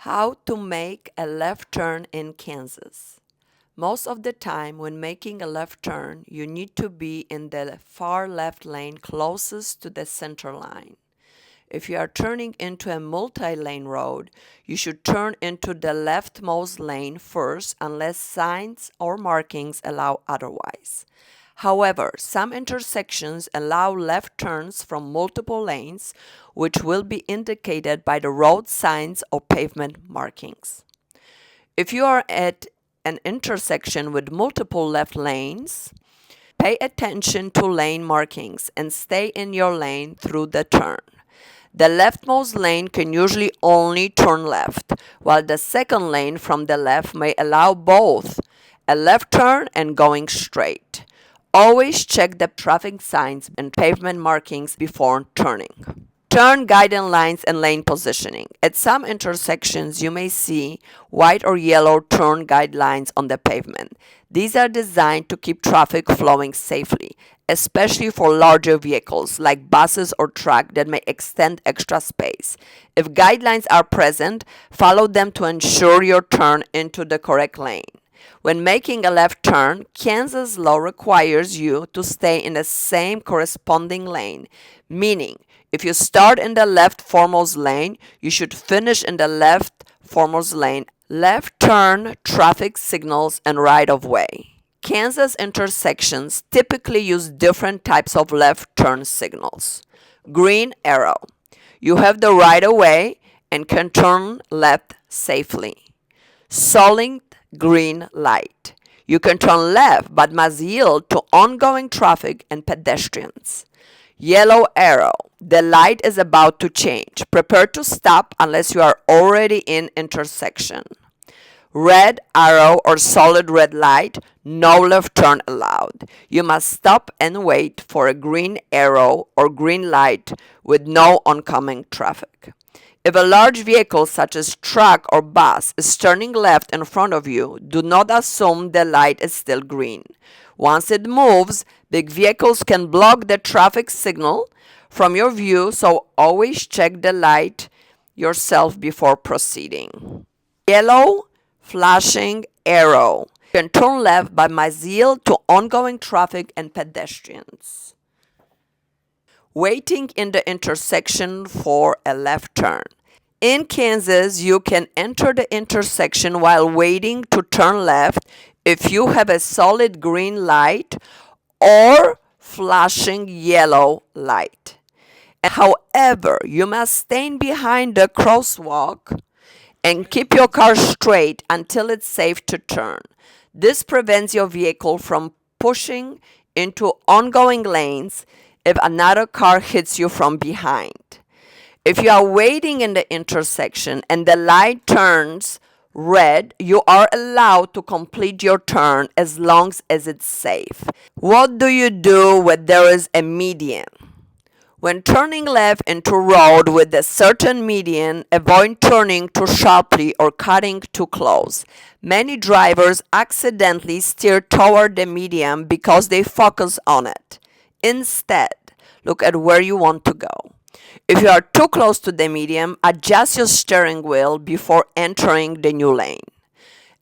How to make a left turn in Kansas. Most of the time when making a left turn, you need to be in the far left lane closest to the center line. If you are turning into a multi-lane road, you should turn into the leftmost lane first unless signs or markings allow otherwise. However, some intersections allow left turns from multiple lanes, which will be indicated by the road signs or pavement markings. If you are at an intersection with multiple left lanes, pay attention to lane markings and stay in your lane through the turn. The leftmost lane can usually only turn left, while the second lane from the left may allow both a left turn and going straight. Always check the traffic signs and pavement markings before turning. Turn guiding lines and lane positioning. At some intersections, you may see white or yellow turn guidelines on the pavement. These are designed to keep traffic flowing safely, especially for larger vehicles like buses or trucks that may extend extra space. If guidelines are present, follow them to ensure your turn into the correct lane. When making a left turn, Kansas law requires you to stay in the same corresponding lane, meaning if you start in the left foremost lane, you should finish in the left foremost lane. Left turn traffic signals and right-of-way. Kansas intersections typically use different types of left turn signals. Green arrow. You have the right-of-way and can turn left safely. Solid green light. You can turn left but must yield to ongoing traffic and pedestrians. Yellow arrow. The light is about to change. Prepare to stop unless you are already in intersection. Red arrow or solid red light. No left turn allowed. You must stop and wait for a green arrow or green light with no oncoming traffic. If a large vehicle such as truck or bus is turning left in front of you, do not assume the light is still green. Once it moves, big vehicles can block the traffic signal from your view, so always check the light yourself before proceeding. Yellow flashing arrow. You can turn left but must yield to ongoing traffic and pedestrians. Waiting in the intersection for a left turn. In Kansas, you can enter the intersection while waiting to turn left if you have a solid green light or flashing yellow light. However, you must stay behind the crosswalk and keep your car straight until it's safe to turn. This prevents your vehicle from pushing into ongoing lanes if another car hits you from behind. If you are waiting in the intersection and the light turns red, you are allowed to complete your turn as long as it's safe. What do you do when there is a median? When turning left into road with a certain median, avoid turning too sharply or cutting too close. Many drivers accidentally steer toward the median because they focus on it. Instead, look at where you want to go. If you are too close to the median, adjust your steering wheel before entering the new lane.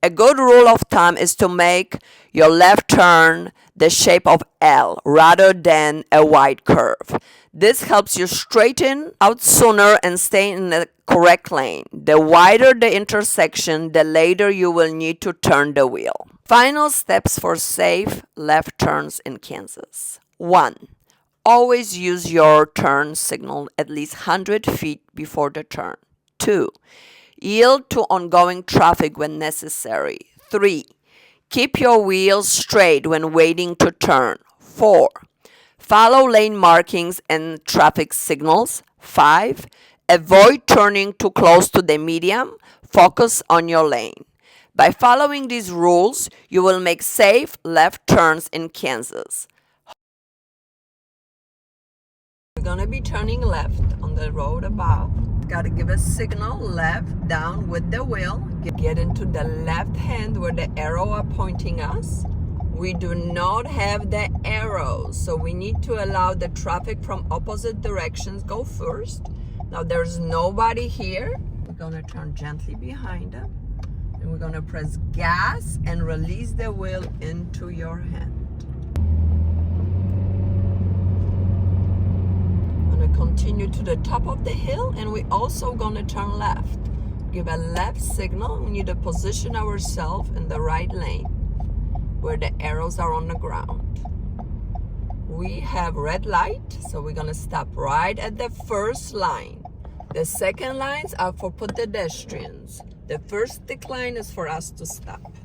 A good rule of thumb is to make your left turn the shape of L rather than a wide curve. This helps you straighten out sooner and stay in the correct lane. The wider the intersection, the later you will need to turn the wheel. Final steps for safe left turns in Kansas. 1. Always use your turn signal at least 100 feet before the turn. 2. Yield to ongoing traffic when necessary. 3. Keep your wheels straight when waiting to turn. 4. Follow lane markings and traffic signals. 5. Avoid turning too close to the median. Focus on your lane. By following these rules, you will make safe left turns in Kansas. We're going to be turning left on the road above. Got to give a signal left down with the wheel. Get into the left hand where the arrow are pointing us. We do not have the arrows, so we need to allow the traffic from opposite directions go first. Now there's nobody here. gonna turn gently behind them. And we're gonna press gas and release the wheel into your hand. Gonna continue to the top of the hill, and we're also gonna turn left. Give a left signal. We need to position ourselves in the right lane where the arrows are on the ground. We have red light, so we're gonna stop right at the first line. The second lines are for pedestrians. The first line is for us to stop.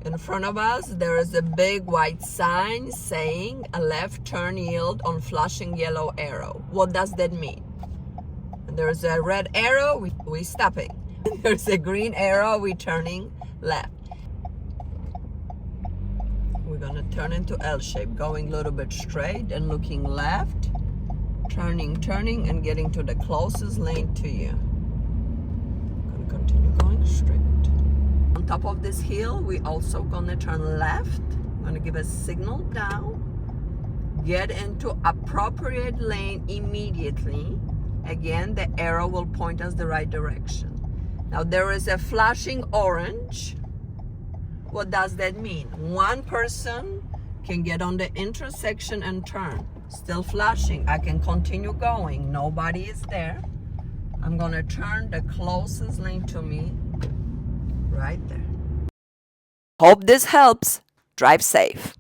In front of us, there is a big white sign saying a left turn yield on flashing yellow arrow. What does that mean? There's a red arrow, we're stopping. There's a green arrow, we're turning left. We're gonna turn into L shape, going a little bit straight and looking left, turning, and getting to the closest lane to you. Gonna continue going straight. On top of this hill, we also gonna turn left. Gonna give a signal down. Get into appropriate lane immediately. Again, the arrow will point us the right direction. Now there is a flashing orange. What does that mean? One person can get on the intersection and turn. Still flashing. I can continue going. Nobody is there. I'm gonna turn the closest lane to me right there. Hope this helps. Drive safe.